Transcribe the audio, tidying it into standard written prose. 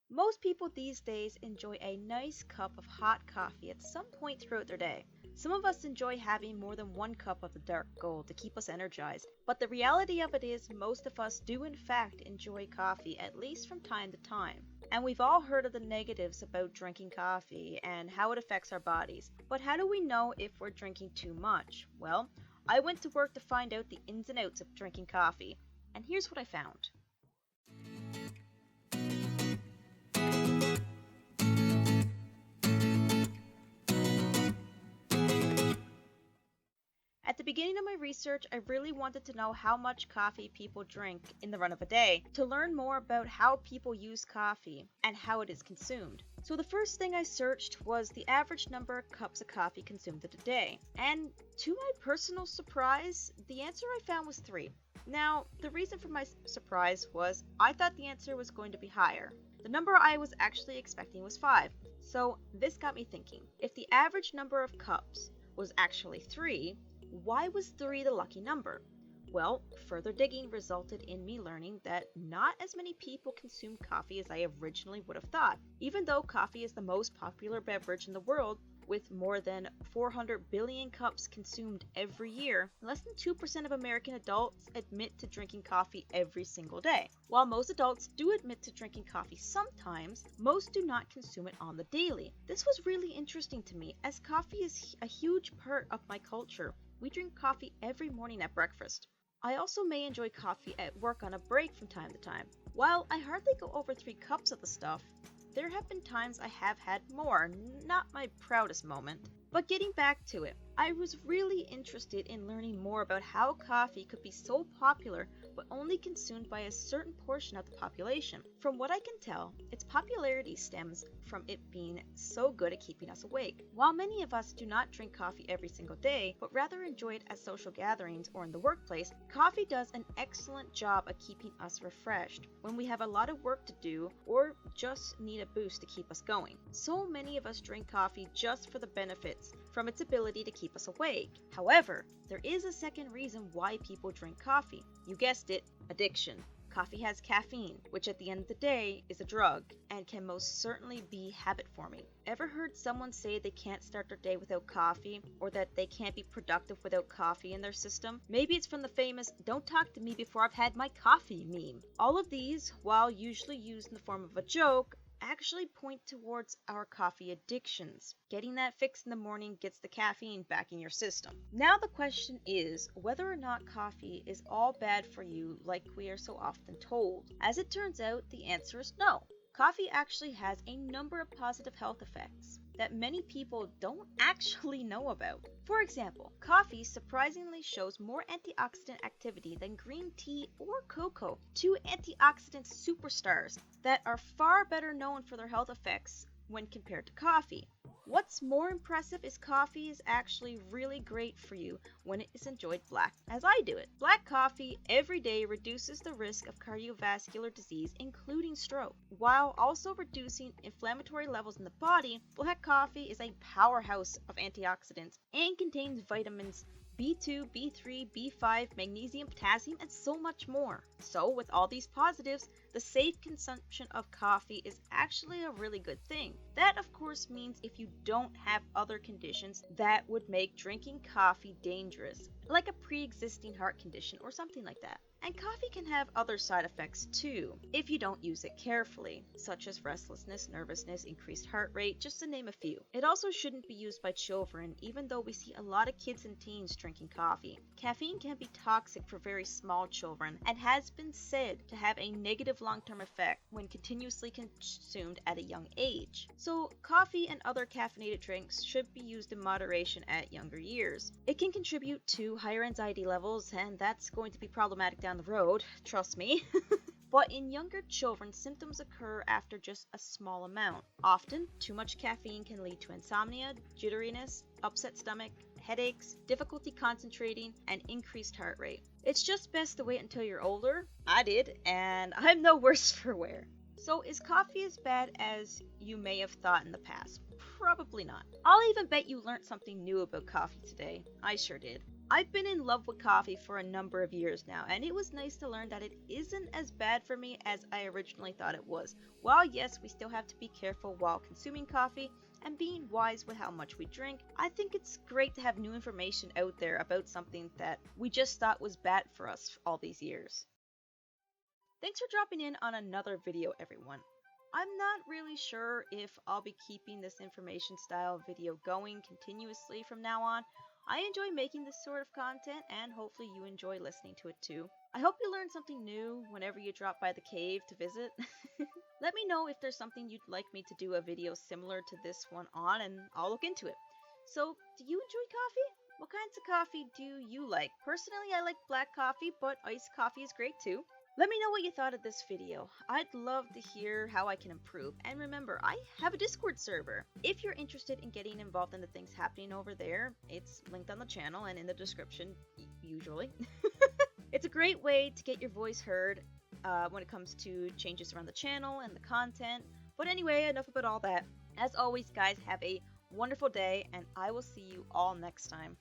Most people these days enjoy a nice cup of hot coffee at some point throughout their day. Some of us enjoy having more than one cup of the dark gold to keep us energized, but the reality of it is most of us do in fact enjoy coffee at least from time to time. And we've all heard of the negatives about drinking coffee and how it affects our bodies. But how do we know if we're drinking too much? Well, I went to work to find out the ins and outs of drinking coffee, and here's what I found. At the beginning of my research, I really wanted to know how much coffee people drink in the run of a day, to learn more about how people use coffee and how it is consumed. So the first thing I searched was the average number of cups of coffee consumed in a day. And to my personal surprise, the answer I found was 3. Now, the reason for my surprise was I thought the answer was going to be higher. The number I was actually expecting was 5. So this got me thinking. If the average number of cups was actually 3, why was 3 the lucky number? Well, further digging resulted in me learning that not as many people consume coffee as I originally would have thought. Even though coffee is the most popular beverage in the world, with more than 400 billion cups consumed every year, less than 2% of American adults admit to drinking coffee every single day. While most adults do admit to drinking coffee sometimes, most do not consume it on the daily. This was really interesting to me, as coffee is a huge part of my culture. We drink coffee every morning at breakfast. I also may enjoy coffee at work on a break from time to time. While I hardly go over 3 cups of the stuff, there have been times I have had more, not my proudest moment. But getting back to it, I was really interested in learning more about how coffee could be so popular but only consumed by a certain portion of the population. From what I can tell, its popularity stems from it being so good at keeping us awake. While many of us do not drink coffee every single day, but rather enjoy it at social gatherings or in the workplace, coffee does an excellent job of keeping us refreshed when we have a lot of work to do or just need a boost to keep us going. So many of us drink coffee just for the benefits from its ability to keep us awake. However, there is a second reason why people drink coffee. You guessed it, addiction. Coffee has caffeine, which at the end of the day is a drug and can most certainly be habit forming. Ever heard someone say they can't start their day without coffee, or that they can't be productive without coffee in their system? Maybe it's from the famous "don't talk to me before I've had my coffee" meme. All of these, while usually used in the form of a joke, actually point towards our coffee addictions. Getting that fix in the morning gets the caffeine back in your system. Now the question is whether or not coffee is all bad for you like we are so often told. As it turns out, the answer is no. Coffee actually has a number of positive health effects that many people don't actually know about. For example, coffee surprisingly shows more antioxidant activity than green tea or cocoa, 2 antioxidant superstars that are far better known for their health effects when compared to coffee. What's more impressive is coffee is actually really great for you when it is enjoyed black, as I do it. Black coffee every day reduces the risk of cardiovascular disease, including stroke. While also reducing inflammatory levels in the body, black coffee is a powerhouse of antioxidants and contains vitamins B2, B3, B5, magnesium, potassium, and so much more. So, with all these positives, the safe consumption of coffee is actually a really good thing. That, of course, means if you don't have other conditions that would make drinking coffee dangerous, like a pre existing heart condition or something like that. And coffee can have other side effects too, if you don't use it carefully, such as restlessness, nervousness, increased heart rate, just to name a few. It also shouldn't be used by children, even though we see a lot of kids and teens drinking coffee. Caffeine can be toxic for very small children and has been said to have a negative long-term effect when continuously consumed at a young age. So, coffee and other caffeinated drinks should be used in moderation at younger years. It can contribute to higher anxiety levels, and that's going to be problematic down the road, trust me. But in younger children, symptoms occur after just a small amount. Often, too much caffeine can lead to insomnia, jitteriness, upset stomach, headaches, difficulty concentrating, and increased heart rate. It's just best to wait until you're older. I did, and I'm no worse for wear. So, is coffee as bad as you may have thought in the past? Probably not. I'll even bet you learned something new about coffee today. I sure did. I've been in love with coffee for a number of years now, and it was nice to learn that it isn't as bad for me as I originally thought it was. While yes, we still have to be careful while consuming coffee and being wise with how much we drink, I think it's great to have new information out there about something that we just thought was bad for us all these years. Thanks for dropping in on another video, everyone. I'm not really sure if I'll be keeping this information style video going continuously from now on. I enjoy making this sort of content, and hopefully you enjoy listening to it too. I hope you learned something new whenever you drop by the cave to visit. Let me know if there's something you'd like me to do a video similar to this one on, and I'll look into it. So, do you enjoy coffee? What kinds of coffee do you like? Personally, I like black coffee, but iced coffee is great too. Let me know what you thought of this video. I'd love to hear how I can improve. And remember, I have a Discord server. If you're interested in getting involved in the things happening over there, it's linked on the channel and in the description, usually. It's a great way to get your voice heard when it comes to changes around the channel and the content. But anyway, enough about all that. As always, guys, have a wonderful day, and I will see you all next time.